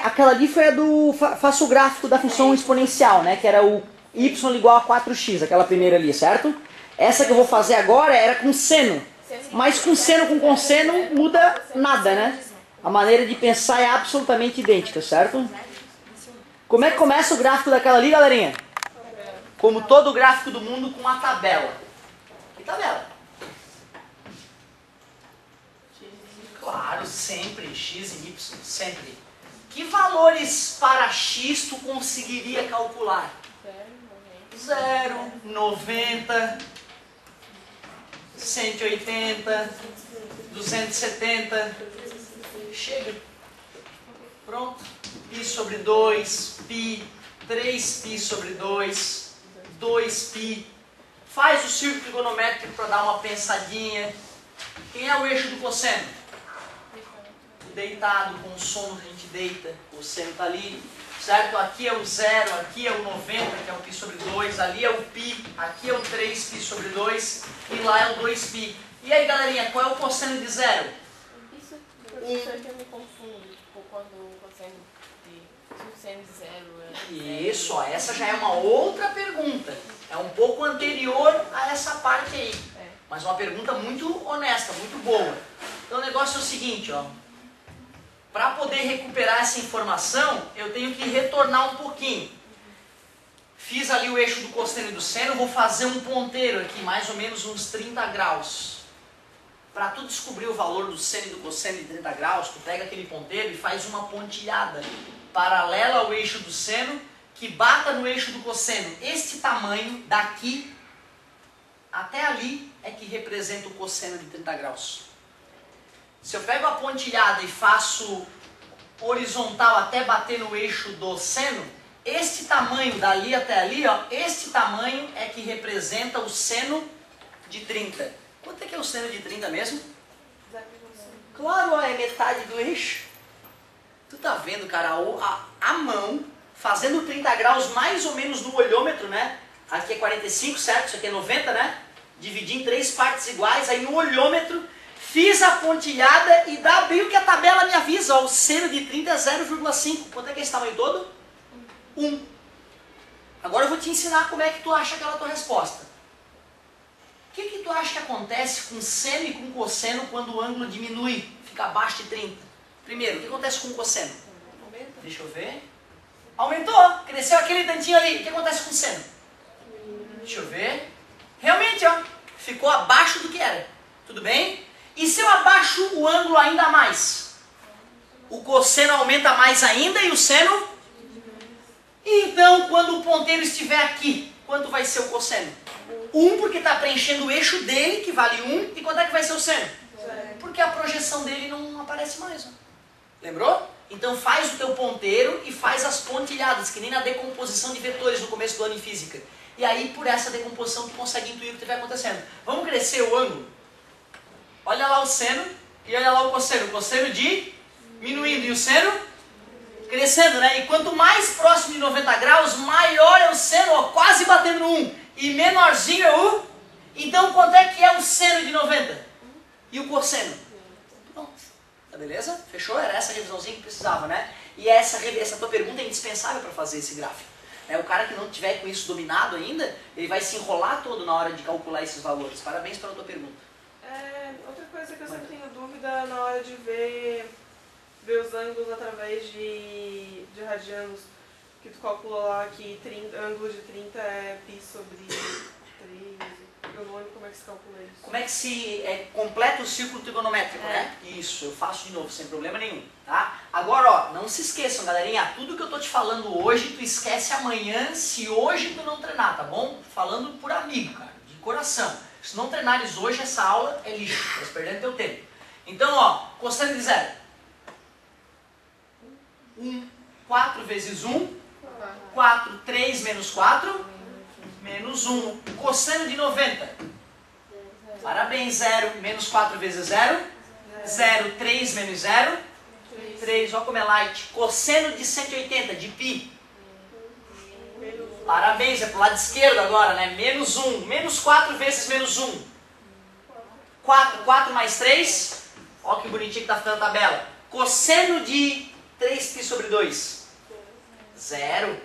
Aquela ali foi a do... Faço o gráfico da função exponencial, né? Que era o y igual a 4x, aquela primeira ali, certo? Essa que eu vou fazer agora era com seno. Mas com seno com cosseno muda nada, né? A maneira de pensar é absolutamente idêntica, certo? Como é que começa o gráfico daquela ali, galerinha? Como todo gráfico do mundo, com uma tabela. Que tabela? Claro, sempre, x e y, sempre. Que valores para x tu conseguiria calcular? 0, 90, 180, 270. Chega. Pronto. Pi sobre 2, pi, 3pi sobre 2, 2pi. Faz o círculo trigonométrico para dar uma pensadinha. Quem é o eixo do cosseno? Deitado, com o sono a gente deita, o seno está ali, certo? Aqui é o 0, aqui é o 90, que é o pi sobre 2, ali é o pi, aqui é o 3pi sobre 2 e lá é o 2pi. E aí, galerinha, qual é o cosseno de 0? Isso, professor, que eu me confundo, tipo, quando o cosseno de 0 é... Isso, ó, essa já é uma outra pergunta. É um pouco anterior a essa parte aí. Mas uma pergunta muito honesta, muito boa. Então o negócio é o seguinte, ó. Para poder recuperar essa informação, eu tenho que retornar um pouquinho. Fiz ali o eixo do cosseno e do seno, vou fazer um ponteiro aqui, mais ou menos uns 30 graus. Para tu descobrir o valor do seno e do cosseno de 30 graus, tu pega aquele ponteiro e faz uma pontilhada paralela ao eixo do seno, que bata no eixo do cosseno. Este tamanho daqui até ali é que representa o cosseno de 30 graus. Se eu pego a pontilhada e faço horizontal até bater no eixo do seno, este tamanho dali até ali, ó, este tamanho é que representa o seno de 30. Quanto é que é o seno de 30 mesmo? Claro, ó, é metade do eixo. Tu tá vendo, cara, a mão fazendo 30 graus mais ou menos no olhômetro, né? Aqui é 45, certo? Isso aqui é 90, né? Dividi em 3 partes iguais, aí no olhômetro fiz a pontilhada e dá bem o que a tabela me avisa, ó, o seno de 30 é 0,5. Quanto é que é esse tamanho todo? 1. Agora eu vou te ensinar como é que tu acha aquela tua resposta. O que tu acha que acontece com seno e com cosseno quando o ângulo diminui, fica abaixo de 30? Primeiro, o que acontece com o cosseno? Deixa eu ver. Aumentou, cresceu aquele tantinho ali. O que acontece com o seno? Deixa eu ver. Realmente, ó, ficou abaixo do que era. Tudo bem? E se eu abaixo o ângulo ainda mais? O cosseno aumenta mais ainda e o seno? Então, quando o ponteiro estiver aqui, quanto vai ser o cosseno? 1, porque está preenchendo o eixo dele, que vale 1. E quanto é que vai ser o seno? Porque a projeção dele não aparece mais. Ó. Lembrou? Então faz o teu ponteiro e faz as pontilhadas, que nem na decomposição de vetores no começo do ano em física. E aí, por essa decomposição, tu consegue intuir o que estiver acontecendo. Vamos crescer o ângulo? Olha lá o seno e olha lá o cosseno. O cosseno diminuindo e o seno crescendo, né? E quanto mais próximo de 90 graus, maior é o seno, ó, quase batendo no 1. E menorzinho é o... Então, quanto é que é o seno de 90? E o cosseno? Pronto. Tá beleza? Fechou? Era essa a revisãozinha que precisava, né? E essa tua pergunta é indispensável para fazer esse gráfico. O cara que não tiver com isso dominado ainda, ele vai se enrolar todo na hora de calcular esses valores. Parabéns pela tua pergunta. Outra coisa que eu sempre tenho dúvida na hora de ver os ângulos através de radianos, que tu calcula lá que ângulo de 30 é π sobre 3. Eu não lembro como é que se calcula isso. Como é que se completa o círculo trigonométrico, né? Isso, eu faço de novo, sem problema nenhum, tá? Agora, ó, não se esqueçam, galerinha, tudo que eu tô te falando hoje, tu esquece amanhã, se hoje tu não treinar, tá bom? Falando por amigo, cara, de coração. Se não treinares hoje, essa aula é lixo, estás perdendo teu tempo. Então, ó, cosseno de 0. 1, 4 vezes 1, 4, 3 menos 4, menos 1. Cosseno de 90. Parabéns, 0. Menos 4 vezes 0. 0, 3 menos 0. 3, olha como é light. Cosseno de 180, de π. Parabéns, é pro lado esquerdo agora, né? Menos 1. Menos 4 vezes menos 1. 4, 4 mais 3. Olha que bonitinho que tá ficando a tabela. Cosseno de 3π sobre 2? 0.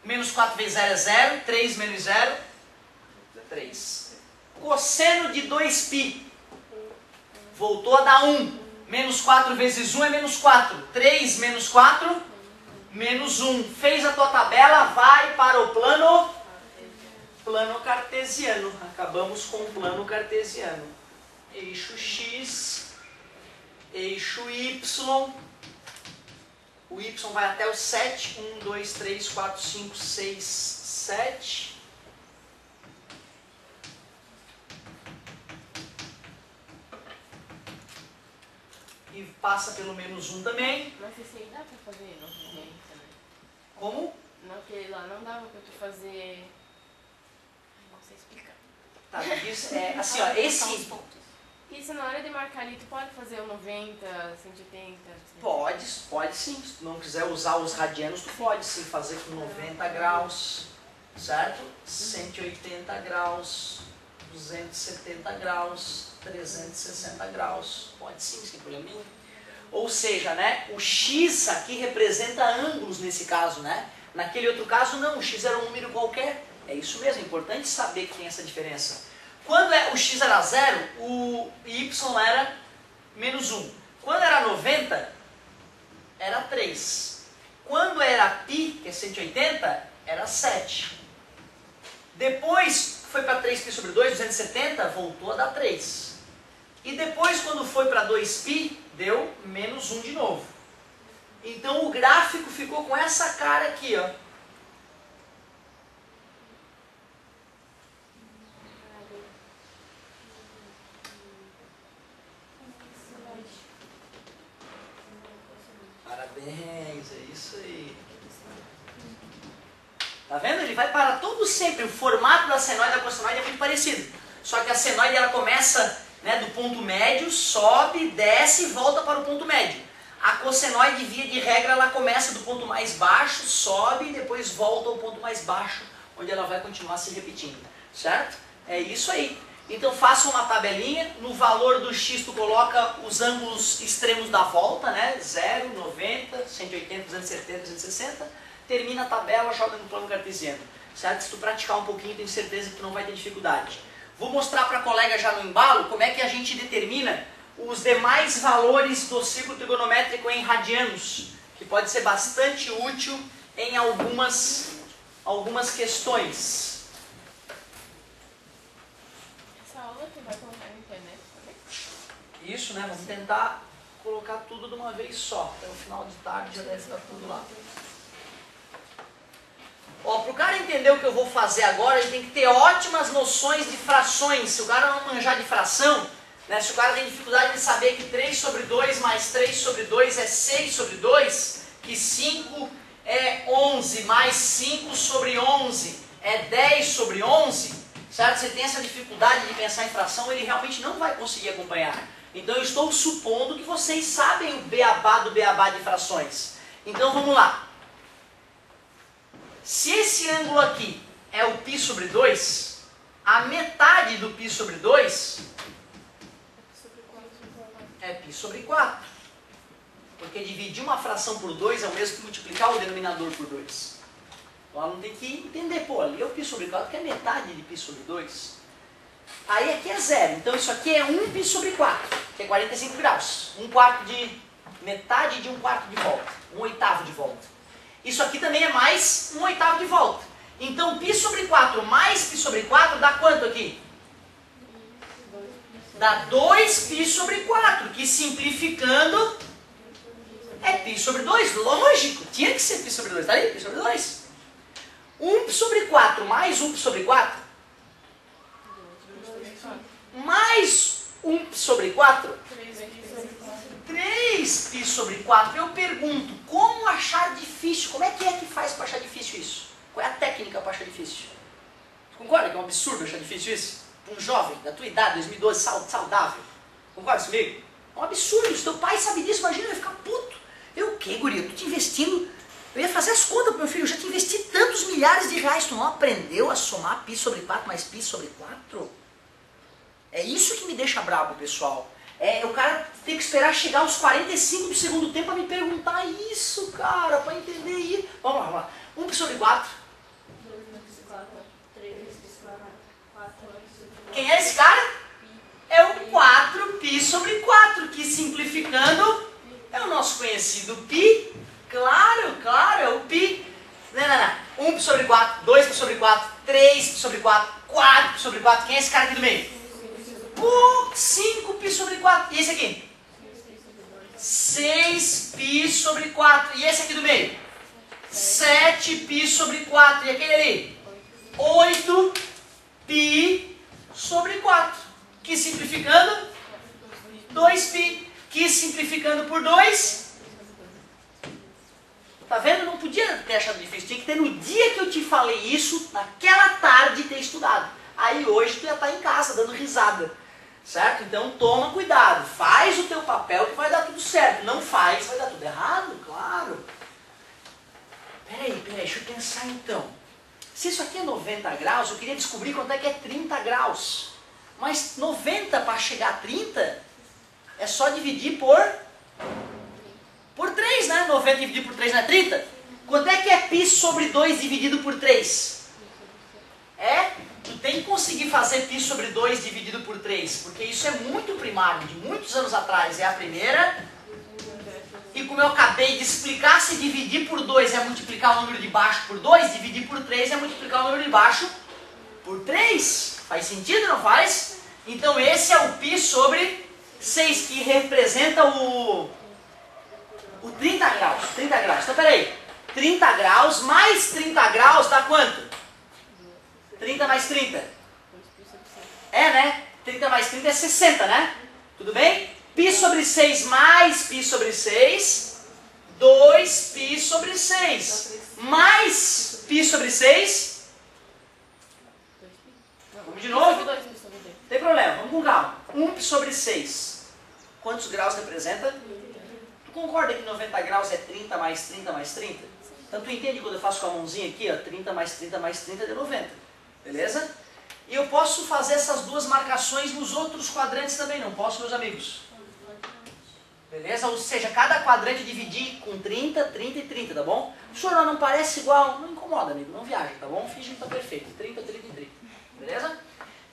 Menos 4 vezes 0 é 0. 3 menos 0? 3. Cosseno de 2π? Voltou a dar 1. Menos 4 vezes 1 é menos 4. 3 menos 4? Menos 1. Fez a tua tabela, vai para o plano cartesiano. Acabamos com o plano cartesiano. Eixo X, eixo Y. O Y vai até o 7. 1, 2, 3, 4, 5, 6, 7. E passa pelo menos 1 também. Mas esse aí dá pra fazer novamente, né? Como? Naquele lá não dava pra tu fazer... Não sei explicar. Tá, isso é assim, ó, esse... Isso na hora de marcar ali, tu pode fazer o 90, 180... Pode sim. Se tu não quiser usar os radianos, tu pode sim fazer com 90 graus, certo? 180 graus, 270 graus, 360 graus. Pode sim, sem problema nenhum. Ou seja, né, o X aqui representa ângulos nesse caso, né? Naquele outro caso não, o X era um número qualquer. É isso mesmo, é importante saber que tem essa diferença. Quando o X era 0, o Y era menos 1. Quando era 90, era 3. Quando era π, que é 180, era 7. Depois foi para 3π sobre 2, 270, voltou a dar 3. E depois, quando foi para 2π, deu menos 1 de novo. Então o gráfico ficou com essa cara aqui, ó. Parabéns, é isso aí. Tá vendo? Ele vai para todo sempre. O formato da senoide e da cossenoide é muito parecido. Só que a senoide ela começa, né, do ponto médio, sobe, desce e volta para o ponto médio. A cossenoide, via de regra, ela começa do ponto mais baixo, sobe e depois volta ao ponto mais baixo, onde ela vai continuar se repetindo. Certo? É isso aí. Então faça uma tabelinha, no valor do X tu coloca os ângulos extremos da volta, né? 0, 90, 180, 270, 260. Termina a tabela, joga no plano cartesiano. Certo? Se tu praticar um pouquinho, tenho certeza que tu não vai ter dificuldade. Vou mostrar para a colega já no embalo como é que a gente determina os demais valores do ciclo trigonométrico em radianos, que pode ser bastante útil em algumas questões. Essa aula tu vai colocar na internet também? Isso, né? Vamos tentar colocar tudo de uma vez só. Até o final de tarde já deve estar tudo lá. Ó, para o cara entender o que eu vou fazer agora, ele tem que ter ótimas noções de frações. Se o cara não manjar de fração, né, se o cara tem dificuldade de saber que 3 sobre 2 mais 3 sobre 2 é 6 sobre 2, que 5 é 11 mais 5 sobre 11 é 10 sobre 11, certo? Você tem essa dificuldade de pensar em fração, ele realmente não vai conseguir acompanhar. Então eu estou supondo que vocês sabem o beabá do beabá de frações. Então vamos lá. Se esse ângulo aqui é o π sobre 2, a metade do π sobre 2 é π sobre 4. Porque dividir uma fração por 2 é o mesmo que multiplicar o denominador por 2. Então ela não tem que entender, pô, ali é o π sobre 4, que é metade de π sobre 2. Aí aqui é 0, então isso aqui é 1 π sobre 4, que é 45 graus. 1/4 de metade de 1/4 de volta, 1/8 de volta. Isso aqui também é mais 1/8 de volta. Então π sobre 4 mais π sobre 4 dá quanto aqui? Dá 2π sobre 4, que simplificando é π sobre 2, lógico, tinha que ser π sobre 2, tá aí? π sobre 2. 1π sobre 4 mais 1π sobre 4, mais 1π sobre 4, 3π sobre 4. Eu pergunto, como achar difícil? Como é que faz para achar difícil isso? Qual é a técnica para achar difícil? Concorda que é um absurdo achar difícil isso? Um jovem da tua idade, 2012, saudável. Concorda comigo? É um absurdo. Se teu pai sabe disso, imagina, eu ia ficar puto. Eu o quê, guria? Eu tô te investindo. Eu ia fazer as contas pro meu filho. Eu já te investi tantos milhares de reais. Tu não aprendeu a somar π sobre 4 mais π sobre 4? É isso que me deixa bravo, pessoal. O cara tem que esperar chegar aos 45 do segundo tempo para me perguntar isso, cara, para entender isso. Vamos lá. 1 sobre 4. Quem é esse cara? É o 4π sobre 4, que simplificando é o nosso conhecido π. Claro, é o π. Não. 1π sobre 4, 2π sobre 4, 3π sobre 4, 4π sobre 4. Quem é esse cara aqui do meio? 5π sobre 4. E esse aqui? 6π sobre 4. E esse aqui do meio? 7π sobre 4. E aquele ali? 8π sobre 4. Que simplificando? 2π. Que simplificando por 2. Tá vendo? Não podia ter achado difícil. Tinha que ter no dia que eu te falei isso, naquela tarde, ter estudado. Aí hoje tu já tá em casa dando risada. Certo? Então toma cuidado. Faz o teu papel que vai dar tudo certo. Não faz, vai dar tudo errado, claro. Peraí, deixa eu pensar então. Se isso aqui é 90 graus, eu queria descobrir quanto é que é 30 graus. Mas 90 para chegar a 30 é só dividir por 3, né? 90 dividido por 3 não é 30? Quanto é que é π sobre 2 dividido por 3? Tu tem que conseguir fazer π sobre 2 dividido por 3, porque isso é muito primário, de muitos anos atrás. É a primeira. E como eu acabei de explicar, se dividir por 2 é multiplicar o número de baixo por 2, dividir por 3 é multiplicar o número de baixo por 3. Faz sentido, não faz? Então esse é o π sobre 6, que representa o 30 graus. 30 graus. Então peraí. 30 graus mais 30 graus dá quanto? 30 mais 30. Né? 30 mais 30 é 60, né? Tudo bem? π sobre 6 mais π sobre 6. 2π sobre 6. Mais π sobre 6. Vamos de novo? Não tem problema, vamos com calma. 1π sobre 6. Quantos graus representa? Tu concorda que 90 graus é 30 mais 30 mais 30? Então tu entende quando eu faço com a mãozinha aqui, ó, 30 mais 30 mais 30 deu 90. Beleza? E eu posso fazer essas duas marcações nos outros quadrantes também, não posso, meus amigos? Beleza? Ou seja, cada quadrante dividir com 30, 30 e 30, tá bom? Senhor, não parece igual? Não incomoda, amigo, não viaja, tá bom? Finge que tá perfeito. 30, 30 e 30. Beleza?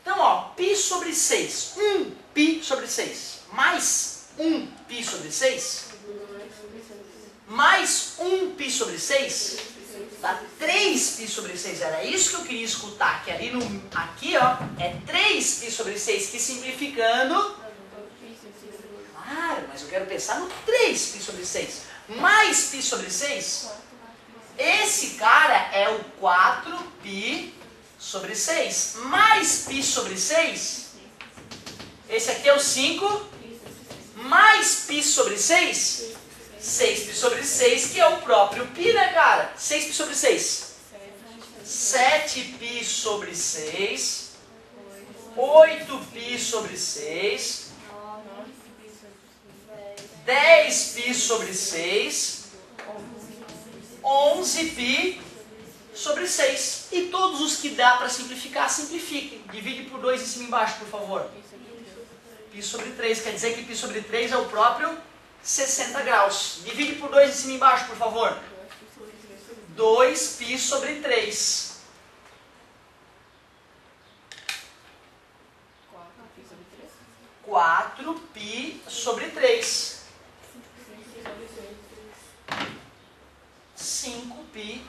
Então, ó, π sobre 6. 1π sobre 6. Mais 1π sobre 6. Mais 1π sobre 6. Dá 3π sobre 6. Era isso que eu queria escutar. Que ali aqui, ó, é 3π sobre 6. Que simplificando... Claro, mas eu quero pensar no 3π sobre 6. Mais π sobre 6. Esse cara é o 4π sobre 6. Mais π sobre 6. Esse aqui é o 5. Mais π sobre 6. 6π sobre 6, que é o próprio π, né, cara? 6π sobre 6. 7π sobre 6. 8π sobre 6. 10π sobre 6. 11π sobre 6. E todos os que dá para simplificar, simplifiquem. Divide por 2 em cima e embaixo, por favor. π sobre 3, quer dizer que π sobre 3 é o próprio 60 graus. Divide por 2 em cima e embaixo, por favor. 2π sobre 3. 4π sobre 3. 5π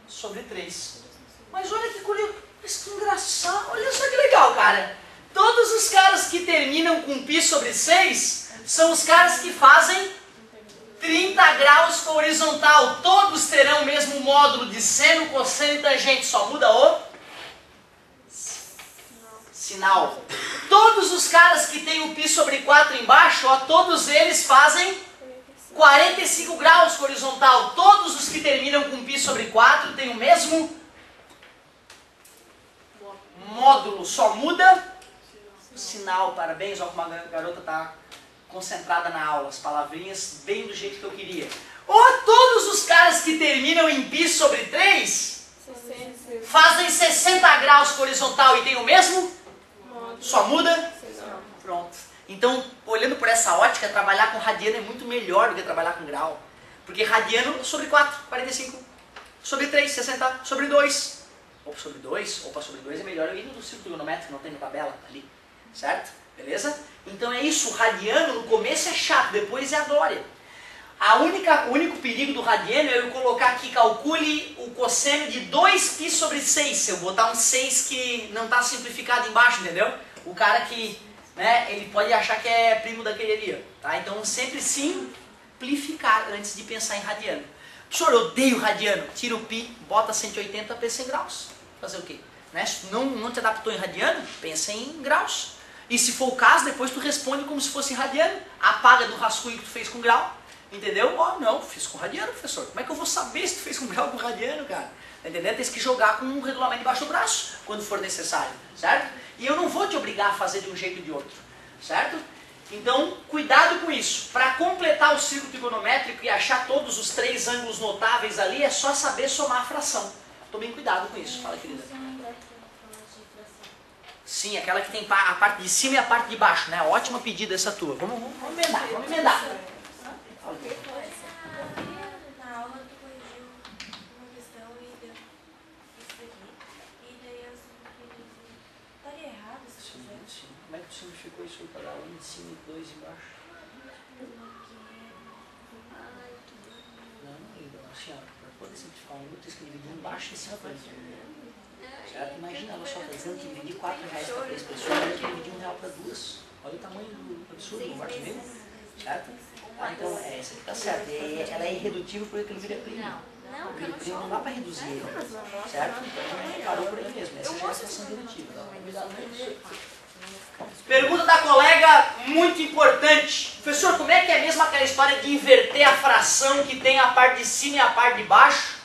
sobre 3. Mas olha que curioso, que engraçado. Olha só que legal, cara. Todos os caras que terminam com π sobre 6 são os caras que fazem 30 graus com horizontal. Todos terão o mesmo módulo de seno, cosseno e tangente. Só muda o sinal. Todos os caras que têm o π sobre 4 embaixo, ó, todos eles fazem 45 graus com horizontal. Todos os que terminam com π sobre 4 têm o mesmo módulo. Só muda o sinal. Parabéns, ó, como a garota está concentrada na aula, as palavrinhas bem do jeito que eu queria. Ou todos os caras que terminam em π sobre 3 fazem 60 graus com horizontal e tem o mesmo? Só muda? Pronto. Então, olhando por essa ótica, trabalhar com radiano é muito melhor do que trabalhar com grau. Porque radiano sobre 4, 45. Sobre 3, 60. Sobre 2. Opa, sobre 2? Opa, sobre 2 é melhor eu ir no círculo trigonométrico, não tem na tabela ali. Certo? Beleza? Então é isso, o radiano no começo é chato, depois é a glória. O único perigo do radiano é eu colocar aqui, calcule o cosseno de 2π sobre 6. Se eu botar um 6 que não está simplificado embaixo, entendeu? O cara que, né, ele pode achar que é primo daquele ali, tá? Então sempre simplificar antes de pensar em radiano. Professor, eu odeio radiano. Tira o π, bota 180, pensa em graus. Fazer o quê? Né? Se não te adaptou em radiano, pensa em graus. E se for o caso, depois tu responde como se fosse em radiano. Apaga do rascunho que tu fez com grau. Entendeu? Ó, não, fiz com radiano, professor. Como é que eu vou saber se tu fez com grau com radiano, cara? Entendeu? Tem que jogar com um regulamento debaixo do braço, quando for necessário, certo? E eu não vou te obrigar a fazer de um jeito ou de outro, certo? Então, cuidado com isso. Para completar o círculo trigonométrico e achar todos os 3 ângulos notáveis ali, é só saber somar a fração. Tomem cuidado com isso. Fala, querida. Sim, aquela que tem a parte de cima e a parte de baixo, né? Ótima pedida essa tua. Vamos emendar, vamos emendar. Na aula tu corrigiu uma questão e deu isso daqui. E daí eu simplifiquei. Estaria errado se Sim. Como é que tu simplificou isso aí para dar 1 em cima e 2 embaixo? Não, assim, ó, para poder simplificar um número, tem que dividir embaixo e em cima para certo? Imagina, ela só está dizendo que dividir R$4 para 3 pessoas, ela que dividir R$1 para 2. Olha o tamanho do absurdo, não gosto mesmo, certo? Então, essa aqui tá certa. Ela é irredutível porque aquilo vira primo. O vira primo não dá para reduzir ele, certo? Então, parou por aí mesmo. Essa já é a situação redutível. Pergunta da colega, muito importante. Professor, como é que é mesmo aquela história de inverter a fração que tem a parte de cima e a parte de baixo?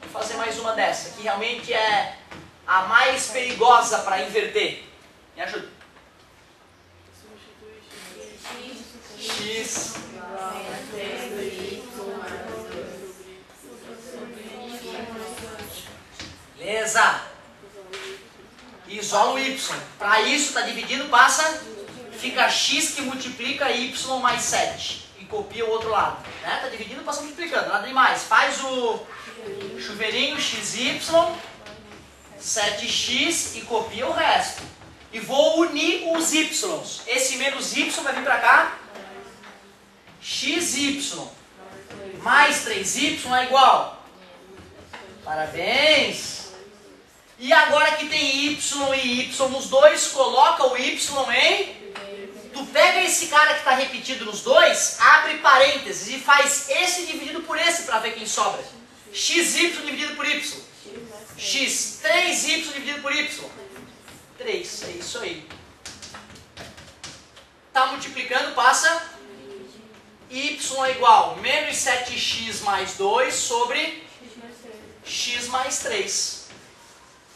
Vou fazer mais uma dessa, que realmente é a mais perigosa para inverter. Me ajuda. X. Beleza. Isola o y. Para isso, está dividindo, passa, fica x que multiplica y mais 7. E copia o outro lado. Está dividindo, passa multiplicando, nada demais. Faz o chuveirinho xy, 7x e copia o resto. E vou unir os y. Esse menos y vai vir para cá. Xy mais 3y é igual. Parabéns. E agora que tem y e y nos dois, coloca o y em... Tu pega esse cara que está repetido nos dois, abre parênteses e faz esse dividido por esse para ver quem sobra. Xy dividido por y. X, 3y dividido por y. 3, é isso aí. Está multiplicando, passa... y é igual a menos 7x mais 2 sobre x mais 3.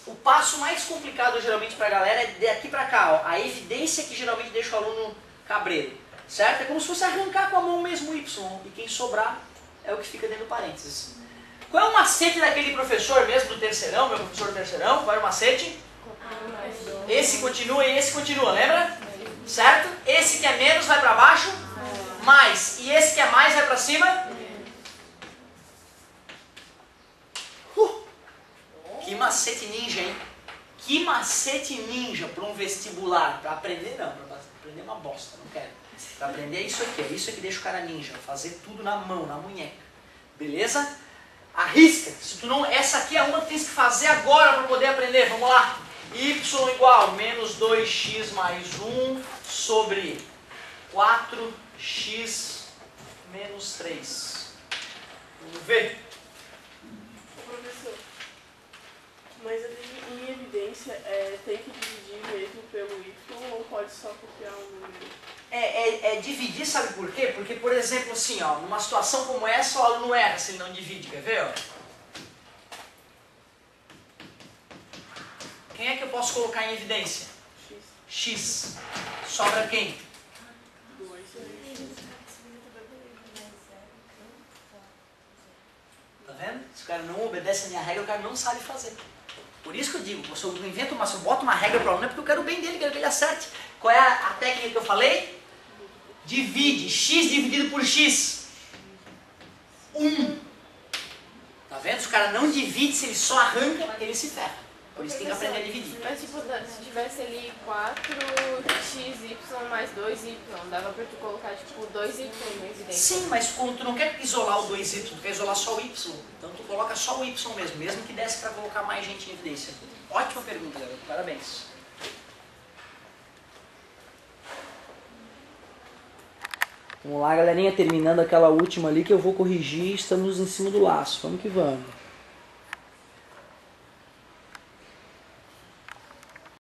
O passo mais complicado geralmente para a galera é daqui para cá, ó, a evidência que geralmente deixa o aluno cabreiro, certo? É como se fosse arrancar com a mão mesmo o y, e quem sobrar é o que fica dentro do parênteses. Qual é o macete daquele professor mesmo do terceirão, meu professor do terceirão? Qual é o macete? Esse continua e esse continua, lembra? Certo? Esse que é menos vai para baixo, mais, e esse que é mais vai para cima. Que macete ninja, hein? Que macete ninja para um vestibular. Para aprender não, para aprender uma bosta, não quero. Para aprender é isso aqui, é isso que deixa o cara ninja, fazer tudo na mão, na munheca. Beleza? Arrisca. Se tu não, essa aqui é uma que tens que fazer agora para poder aprender. Vamos lá. Y igual a menos 2x mais 1 sobre 4x menos 3. Vamos ver. Professor, mas em evidência tem que dividir mesmo pelo y ou pode só copiar o número? É dividir, sabe por quê? Porque, por exemplo, assim, ó, numa situação como essa, o aluno erra se ele não divide, quer ver? Ó? Quem é que eu posso colocar em evidência? X. Sobra quem? 2. Tá vendo? Se o cara não obedece a minha regra, o cara não sabe fazer. Por isso que eu digo, se eu boto uma regra para o aluno é porque eu quero o bem dele, quero que ele acerte. Qual é a técnica que eu falei? Divide. X dividido por X. 1. Tá vendo? Se o cara não divide, se ele só arranca, ele se ferra. Por isso tem que aprender a dividir. Mas tipo, se tivesse ali 4xy mais 2y, dava pra tu colocar tipo 2y na evidência. Sim, mas tu não quer isolar o 2y, tu quer isolar só o y. Então tu coloca só o y mesmo que desse pra colocar mais gente em evidência. Ótima pergunta, garoto. Parabéns. Vamos lá, galerinha, terminando aquela última ali que eu vou corrigir, estamos em cima do laço. Vamos que vamos.